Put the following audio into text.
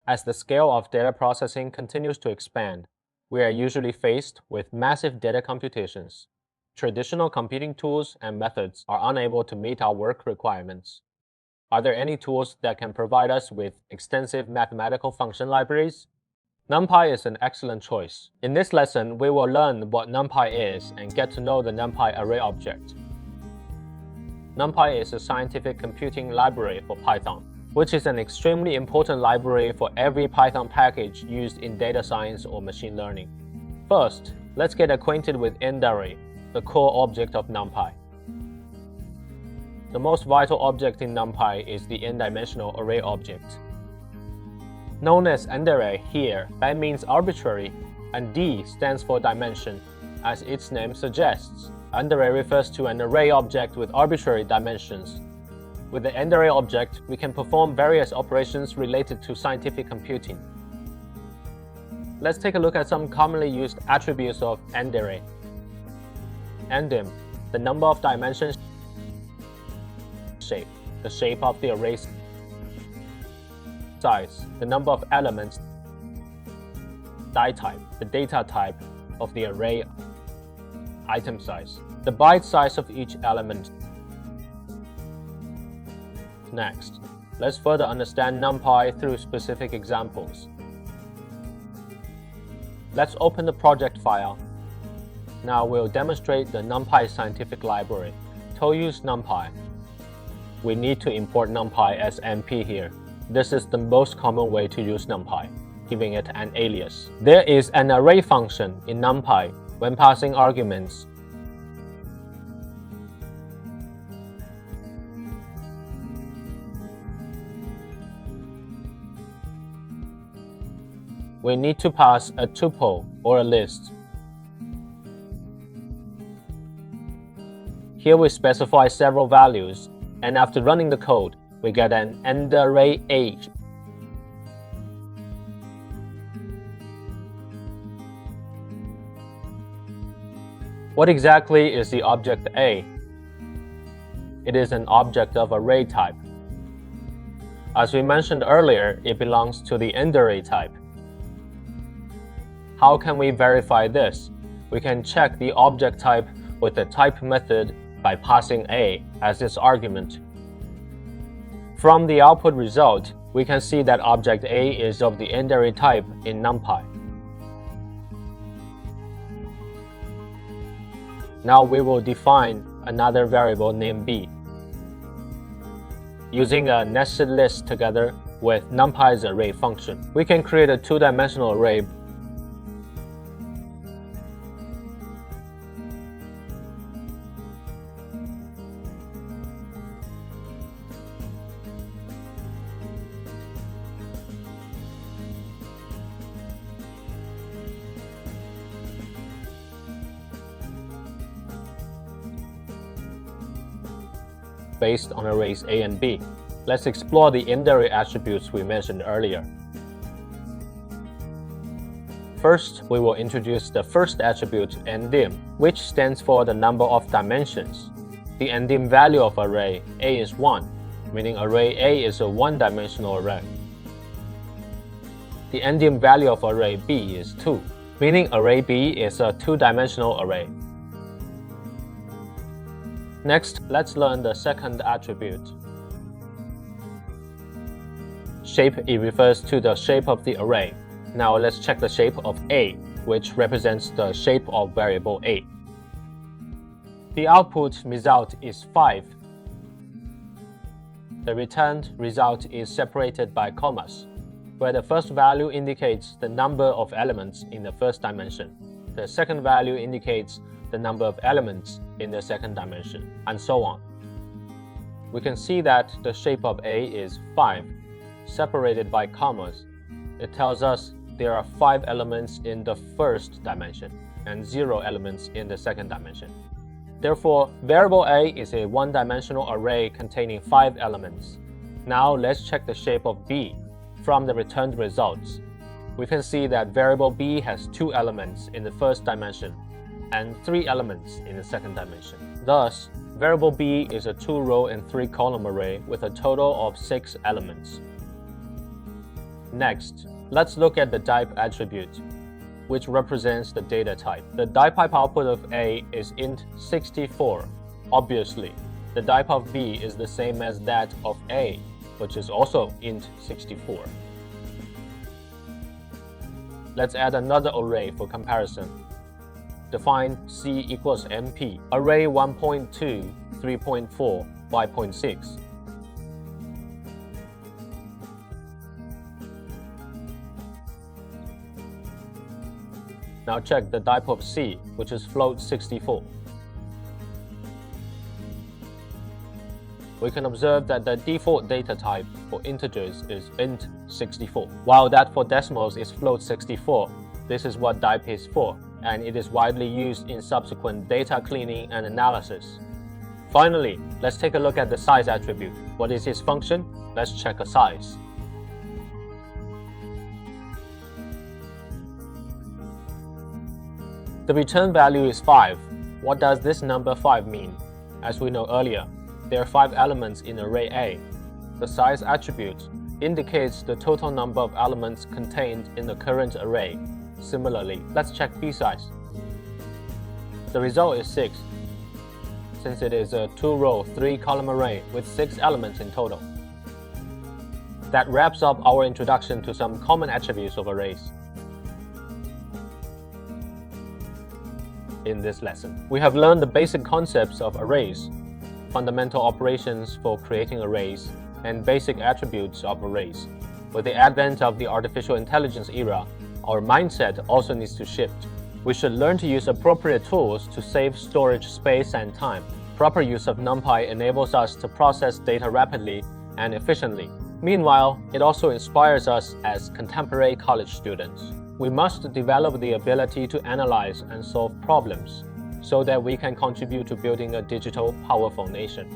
As the scale of data processing continues to expand, we are usually faced with massive data computations. Traditional computing tools and methods are unable to meet our work requirements. Are there any tools that can provide us with extensive mathematical function libraries? NumPy is an excellent choice. In this lesson, we will learn what NumPy is and get to know the NumPy array object. NumPy is a scientific computing library for Python, which is an extremely important library for every Python package used in data science or machine learning. First, let's get acquainted with indarray, the core object of NumPy. The most vital object in NumPy is the n-dimensional array object. Known as indarray here, that means arbitrary, and D stands for dimension. As its name suggests, indarray refers to an array object with arbitrary dimensions. With the indarray object, we can perform various operations related to scientific computing. Let's take a look at some commonly used attributes of indarray. Ndim, the number of dimensions. Shape, the shape of the array. Size, the number of elements. Type, the data type of the array. Item size, the byte size of each element. Next, let's further understand NumPy through specific examples. Let's open the project file. Now we'll demonstrate the NumPy scientific library. To use NumPy, we need to import NumPy as NP here. This is the most common way to use NumPy, giving it an alias. There is an array function in NumPy when passing arguments. We need to pass a tuple or a list. Here we specify several values, and after running the code, we get an indarray age. What exactly is the object A? It is an object of array type. As we mentioned earlier, it belongs to the indarray type. How can we verify this? We can check the object type with the type method by passing A as its argument. From the output result, we can see that object A is of the indarray type in NumPy. Now we will define another variable named B. Using a nested list together with NumPy's array function, we can create a two-dimensional array . Based on arrays A and B. Let's explore the indarray attributes we mentioned earlier. First, we will introduce the first attribute, ndim, which stands for the number of dimensions. The ndim value of array A is 1, meaning array A is a one-dimensional array. The ndim value of array B is 2, meaning array B is a two-dimensional array. Next, let's learn the second attribute. Shape, it refers to the shape of the array. Now let's check the shape of A, which represents the shape of variable A. The output result is 5. The returned result is separated by commas, where the first value indicates the number of elements in the first dimension. The second value indicates the number of elements in the second dimension, and so on. We can see that the shape of A is 5, separated by commas. It tells us there are 5 elements in the first dimension and 0 elements in the second dimension. Therefore, variable A is a one-dimensional array containing 5 elements. Now let's check the shape of B from the returned results. We can see that variable B has 2 elements in the first dimension and 3 elements in the second dimension. Thus, variable B is a 2-row and 3-column array with a total of 6 elements. Next, let's look at the type attribute, which represents the data type. The type output of A is int 64. Obviously, the type of B is the same as that of A, which is also int 64. Let's add another array for comparison. Define C equals MP, array 1.2, 3.4, 5.6. Now check the type of C, which is float 64. We can observe that the default data type for integers is int 64, while that for decimals is float 64. This is what type is for, and it is widely used in subsequent data cleaning and analysis. Finally, let's take a look at the size attribute. What is its function? Let's check a size. The return value is 5. What does this number 5 mean? As we know earlier, there are 5 elements in array A. The size attribute indicates the total number of elements contained in the current array. Similarly, let's check B size. The result is 6, since it is a 2-row, 3-column array with 6 elements in total. That wraps up our introduction to some common attributes of arrays. In this lesson, we have learned the basic concepts of arrays, fundamental operations for creating arrays, and basic attributes of arrays. With the advent of the artificial intelligence era, our mindset also needs to shift. We should learn to use appropriate tools to save storage space and time. Proper use of NumPy enables us to process data rapidly and efficiently. Meanwhile, it also inspires us as contemporary college students. We must develop the ability to analyze and solve problems so that we can contribute to building a digital, powerful nation.